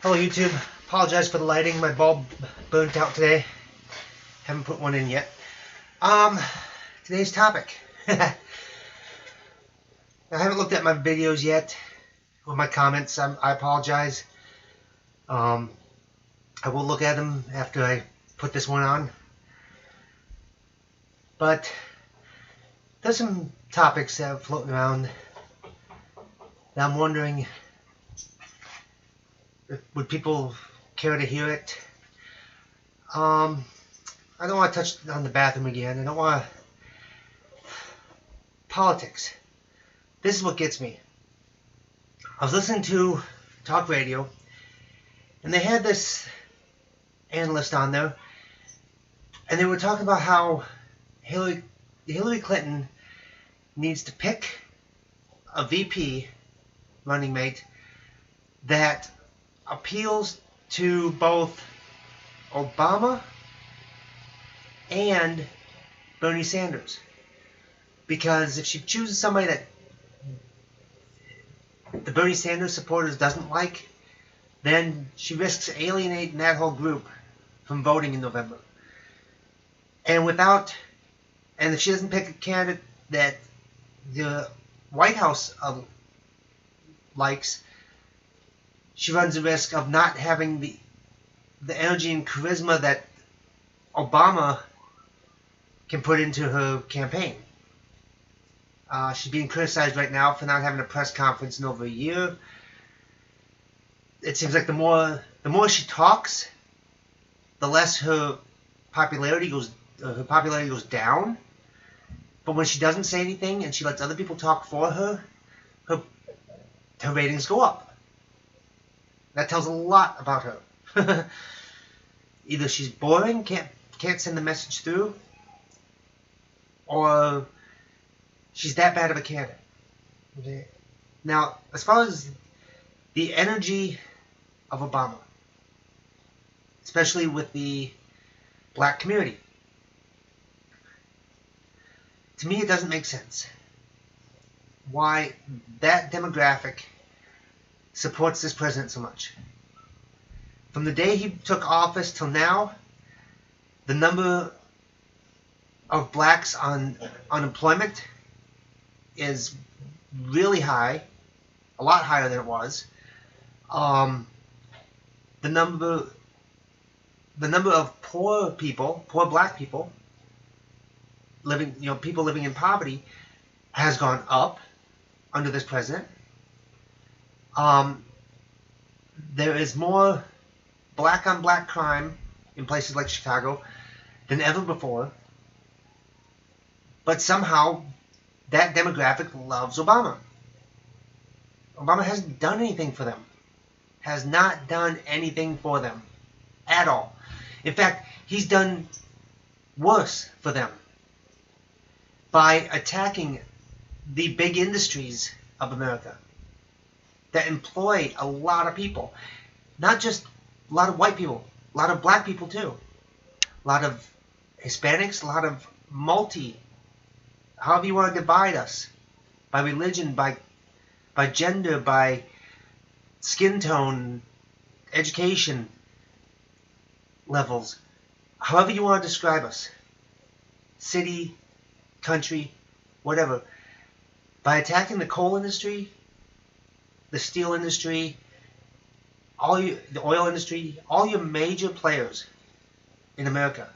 Hello YouTube, apologize for the lighting, my bulb burnt out today. Haven't put one in yet. Today's topic. I haven't looked at my videos yet, or my comments, I apologize. I will look at them after I put this one on. But there's some topics that are floating around that I'm wondering, would people care to hear it? I don't want to touch on the bathroom again. I don't want to... Politics. This is what gets me. I was listening to talk radio, and they had this analyst on there, and they were talking about how Hillary Clinton needs to pick a VP running mate that appeals to both Obama and Bernie Sanders. Because if she chooses somebody that the Bernie Sanders supporters doesn't like, then she risks alienating that whole group from voting in November. And if she doesn't pick a candidate that the White House likes, she runs the risk of not having the energy and charisma that Obama can put into her campaign. She's being criticized right now for not having a press conference in over a year. It seems like the more she talks, the less her popularity goes down. But when she doesn't say anything and she lets other people talk for her, her ratings go up. That tells a lot about her. Either she's boring, can't send the message through, or she's that bad of a candidate. Okay. Now, as far as the energy of Obama, especially with the black community, to me it doesn't make sense why that demographic supports this president so much. From the day he took office till now, the number of blacks on unemployment is really high, a lot higher than it was. The number of poor black people people living in poverty has gone up under this president. There is more black on black crime in places like Chicago than ever before. But somehow that demographic loves Obama. Obama hasn't done anything for them. Has not done anything for them at all. In fact, he's done worse for them by attacking the big industries of America that employ a lot of people. Not just a lot of white people, a lot of black people too. A lot of Hispanics, a lot of however you want to divide us, by religion, by gender, by skin tone, education levels, however you want to describe us, city, country, whatever. By attacking the coal industry, the steel industry, the oil industry, all your major players in America,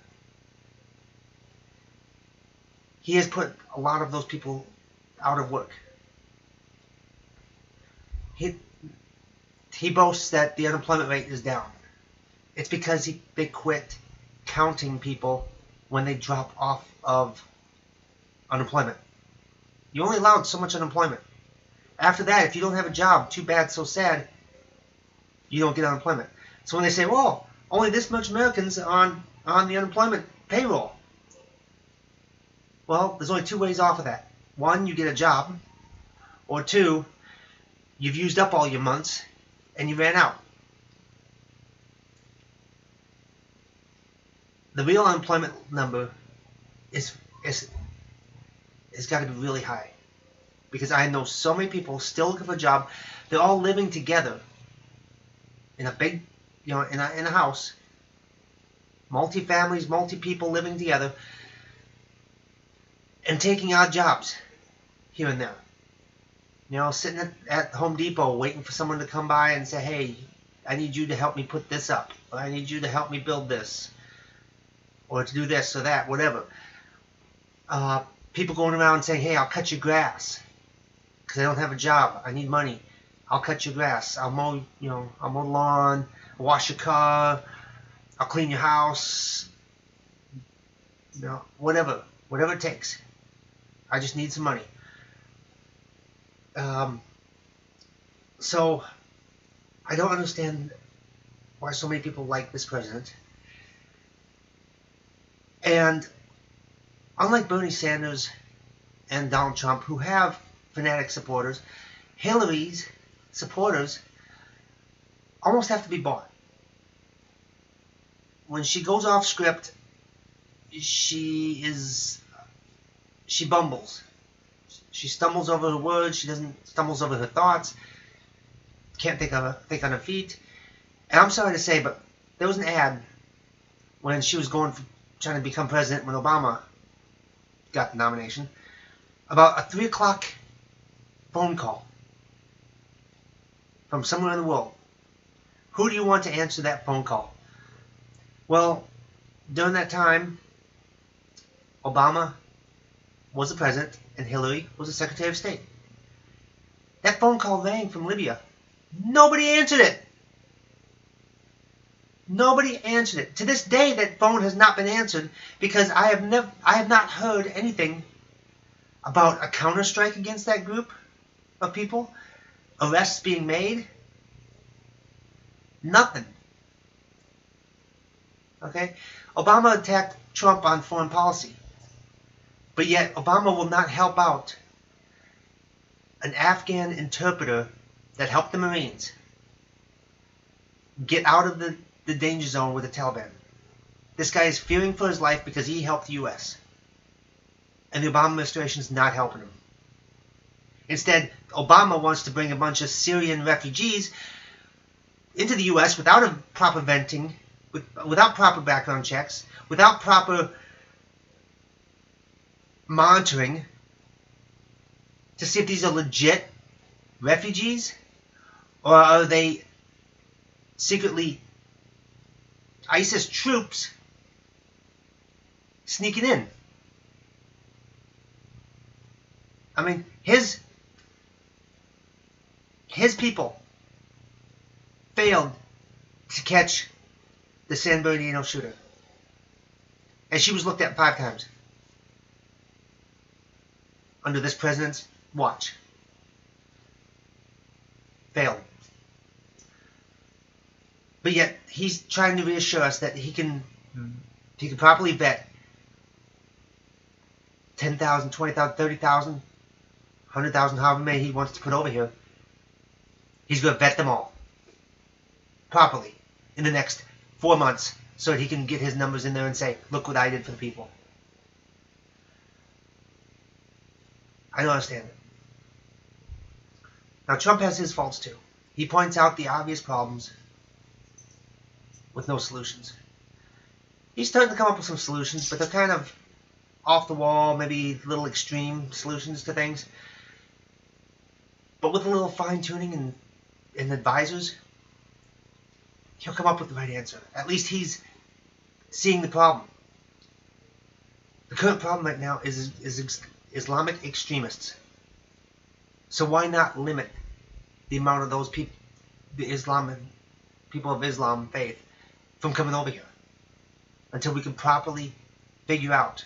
he has put a lot of those people out of work. He boasts that the unemployment rate is down. It's because they quit counting people when they drop off of unemployment. You only allowed so much unemployment. After that, if you don't have a job, too bad, so sad, you don't get unemployment. So when they say, well, only this much Americans on the unemployment payroll. Well, there's only two ways off of that. One, you get a job. Or two, you've used up all your months and you ran out. The real unemployment number is got to be really high. Because I know so many people still looking for a job. They're all living together. in a big, in a house, multi-families, multi-people living together, and taking odd jobs here and there. Sitting at Home Depot waiting for someone to come by and say, hey, I need you to help me put this up, or I need you to help me build this, or to do this or that, whatever. People going around saying, hey, I'll cut your grass because I don't have a job. I need money. I'll cut your grass. I'll mow the lawn, I'll wash your car, I'll clean your house, whatever it takes. I just need some money. So I don't understand why so many people like this president. And unlike Bernie Sanders and Donald Trump, who have fanatic supporters, Hillary's supporters almost have to be bought. When she goes off script, she bumbles. She stumbles over her words. She stumbles over her thoughts. Can't think on her feet. And I'm sorry to say, but there was an ad when she was trying to become president when Obama got the nomination about a 3 o'clock phone call from somewhere in the world. Who do you want to answer that phone call? Well, during that time, Obama was the president and Hillary was the Secretary of State. That phone call rang from Libya. Nobody answered it. Nobody answered it. To this day, that phone has not been answered because I have not heard anything about a counterstrike against that group of people, arrests being made. Nothing. Okay? Obama attacked Trump on foreign policy, but yet Obama will not help out an Afghan interpreter that helped the Marines get out of the danger zone with the Taliban. This guy is fearing for his life because he helped the U.S. And the Obama administration is not helping him. Instead, Obama wants to bring a bunch of Syrian refugees into the U.S. without a proper vetting, without proper background checks, without proper monitoring to see if these are legit refugees or are they secretly ISIS troops sneaking in. I mean, his people failed to catch the San Bernardino shooter. And she was looked at 5 times under this president's watch. Failed. But yet, he's trying to reassure us that he can properly vet 10,000, 20,000, 30,000, 100,000, however many he wants to put over here. He's going to vet them all properly in the next 4 months so that he can get his numbers in there and say, look what I did for the people. I don't understand it. Now, Trump has his faults too. He points out the obvious problems with no solutions. He's starting to come up with some solutions, but they're kind of off the wall, maybe little extreme solutions to things. But with a little fine-tuning and advisors, he'll come up with the right answer. At least he's seeing the problem. The current problem right now is Islamic extremists. So why not limit the amount of those people, people of Islam faith, from coming over here until we can properly figure out,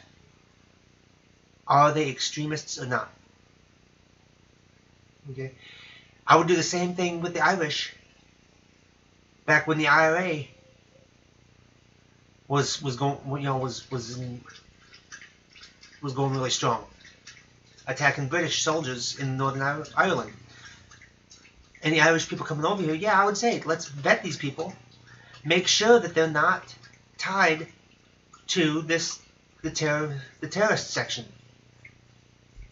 are they extremists or not? Okay, I would do the same thing with the Irish back when the IRA was going really strong, attacking British soldiers in Northern Ireland. And the Irish people coming over here, yeah, I would say, let's vet these people, make sure that they're not tied to the terrorist section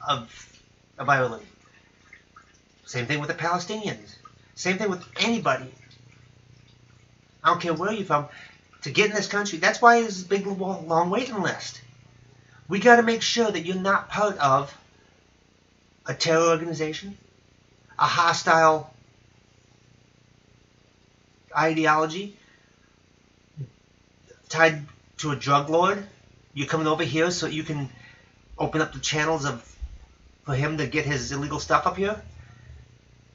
of Ireland. Same thing with the Palestinians. Same thing with anybody I don't care where you're from, to get in this country. That's why there's a big, long waiting list. We got to make sure that you're not part of a terror organization, a hostile ideology tied to a drug lord. You're coming over here so you can open up the channels for him to get his illegal stuff up here.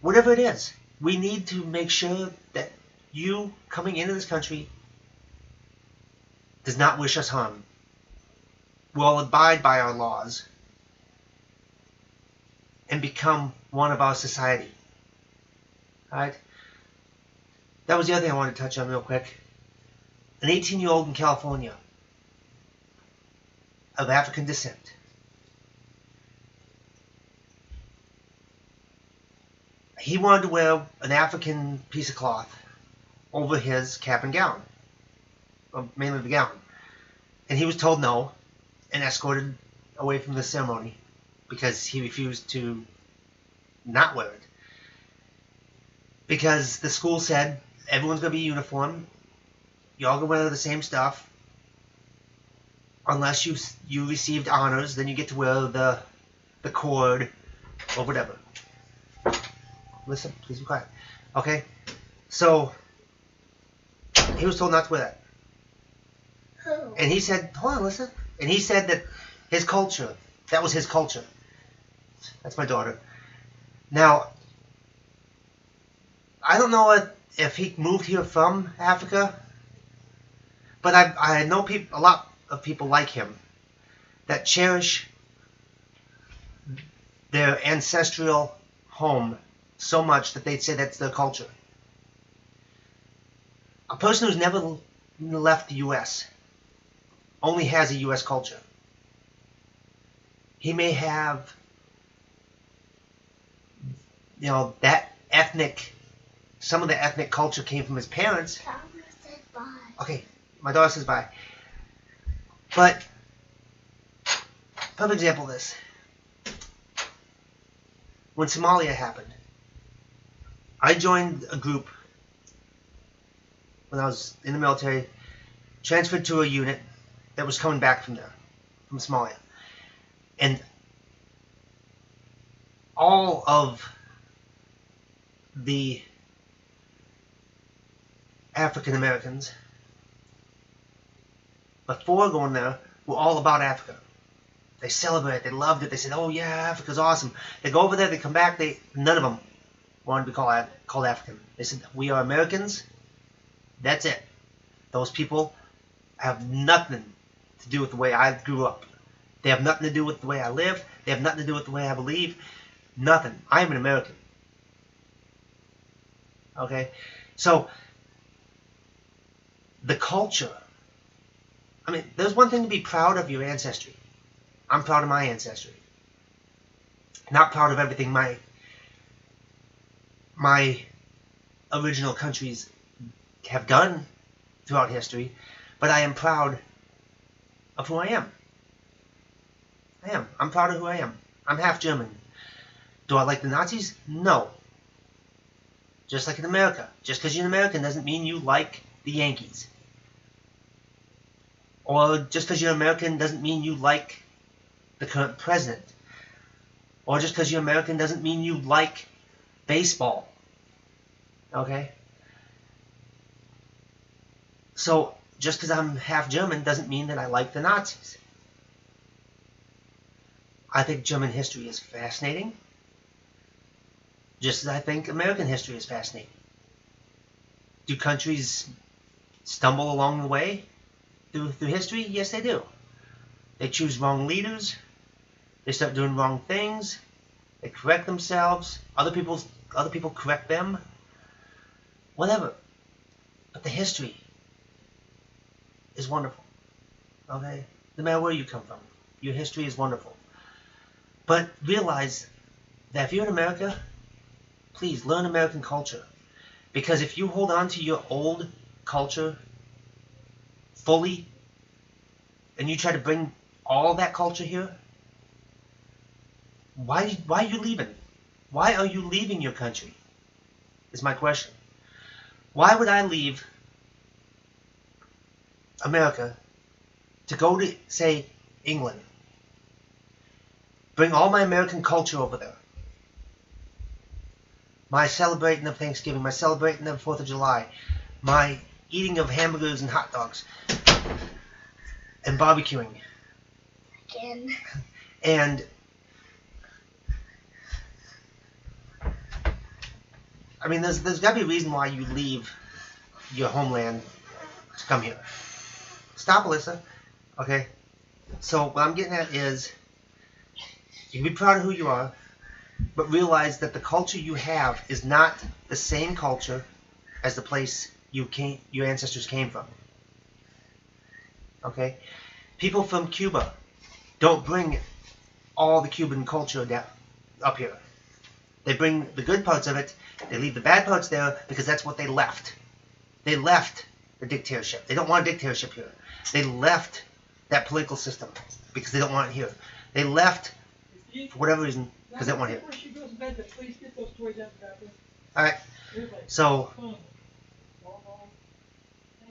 Whatever it is, we need to make sure that you coming into this country does not wish us harm. Will abide by our laws and become one of our society. Alright? That was the other thing I wanted to touch on real quick. An 18-year-old in California of African descent. He wanted to wear an African piece of cloth over his cap and gown, or mainly the gown. And he was told no and escorted away from the ceremony because he refused to not wear it. Because the school said, everyone's going to be uniform, you all going to wear the same stuff, unless you received honors, then you get to wear the cord or whatever. Listen, please be quiet. Okay? So, he was told not to wear that. Oh. And he said, hold on, listen. And he said that his culture, that was his culture. That's my daughter. Now, I don't know if he moved here from Africa, but I know a lot of people like him that cherish their ancestral home so much that they'd say that's their culture. A person who's never left the U.S. only has a U.S. culture. He may have, that ethnic, some of the ethnic culture came from his parents. Okay, my daughter says bye. But, perfect example of this. When Somalia happened, I joined a group when I was in the military, transferred to a unit that was coming back from there, from Somalia. And all of the African Americans, before going there, were all about Africa. They celebrated, they loved it, they said, oh yeah, Africa's awesome. They go over there, they come back, none of them wanted to be called African. They said, we are Americans, that's it. Those people have nothing to do with the way I grew up. They have nothing to do with the way I live. They have nothing to do with the way I believe. Nothing. I am an American. Okay? So, the culture. I mean, there's one thing to be proud of your ancestry. I'm proud of my ancestry. Not proud of everything my original countries have done throughout history, but I am proud of who I am. I am. I'm proud of who I am. I'm half German. Do I like the Nazis? No. Just like in America. Just because you're an American doesn't mean you like the Yankees. Or just because you're American doesn't mean you like the current president. Or just because you're American doesn't mean you like baseball. Okay? So, just because I'm half German doesn't mean that I like the Nazis. I think German history is fascinating, just as I think American history is fascinating. Do countries stumble along the way through history? Yes, they do. They choose wrong leaders. They start doing wrong things. They correct themselves. Other people correct them. Whatever. But the history is wonderful. Okay? No matter where you come from, your history is wonderful. But realize that if you're in America, please learn American culture. Because if you hold on to your old culture fully, and you try to bring all that culture here, why are you leaving? Why are you leaving your country? Is my question. Why would I leave America to go to, say, England. Bring all my American culture over there. My celebrating of Thanksgiving, my celebrating of 4th of July, my eating of hamburgers and hot dogs, and barbecuing. Again. And I mean, there's got to be a reason why you leave your homeland to come here. Stop, Alyssa. Okay? So what I'm getting at is you can be proud of who you are, but realize that the culture you have is not the same culture as the place your ancestors came from. Okay? People from Cuba don't bring all the Cuban culture up here. They bring the good parts of it. They leave the bad parts there because that's what they left. They left the dictatorship. They don't want a dictatorship here. They left that political system because they don't want it here. They left for whatever reason because they don't want it here. Alright, so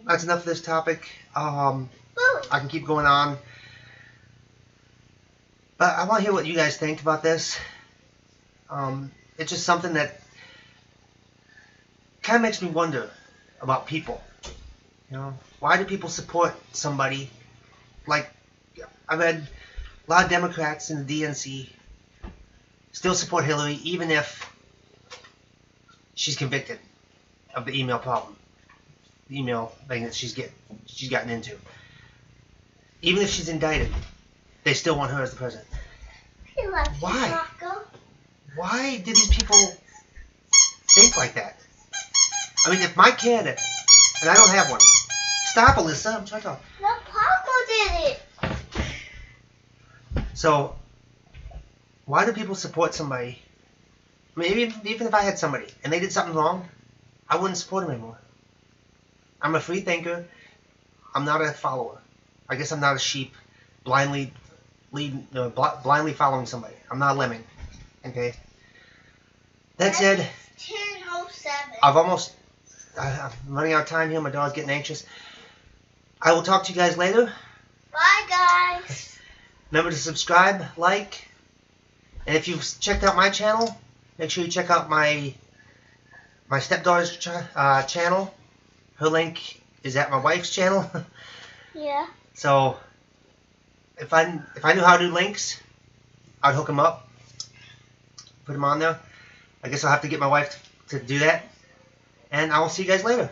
that's enough of this topic. I can keep going on. But I want to hear what you guys think about this. It's just something that kind of makes me wonder about people. You know, why do people support somebody like, I read a lot of Democrats in the DNC still support Hillary even if she's convicted of the email problem, the email thing that she's gotten into. Even if she's indicted, they still want her as the president. Why? Why do these people think like that? I mean, if my kid, and I don't have one. Stop, Alyssa. I'm trying to talk. No, Paco did it. So, why do people support somebody? I mean, even if I had somebody and they did something wrong, I wouldn't support them anymore. I'm a free thinker. I'm not a follower. I guess I'm not a sheep blindly following somebody. I'm not a lemming. Okay? That said, 10:07. I'm running out of time here. My dog's getting anxious. I will talk to you guys later. Bye, guys. Remember to subscribe, like, and if you've checked out my channel, make sure you check out my stepdaughter's channel. Her link is at my wife's channel. Yeah. So if I knew how to do links, I'd hook them up, put them on there. I guess I'll have to get my wife to do that. And I will see you guys later.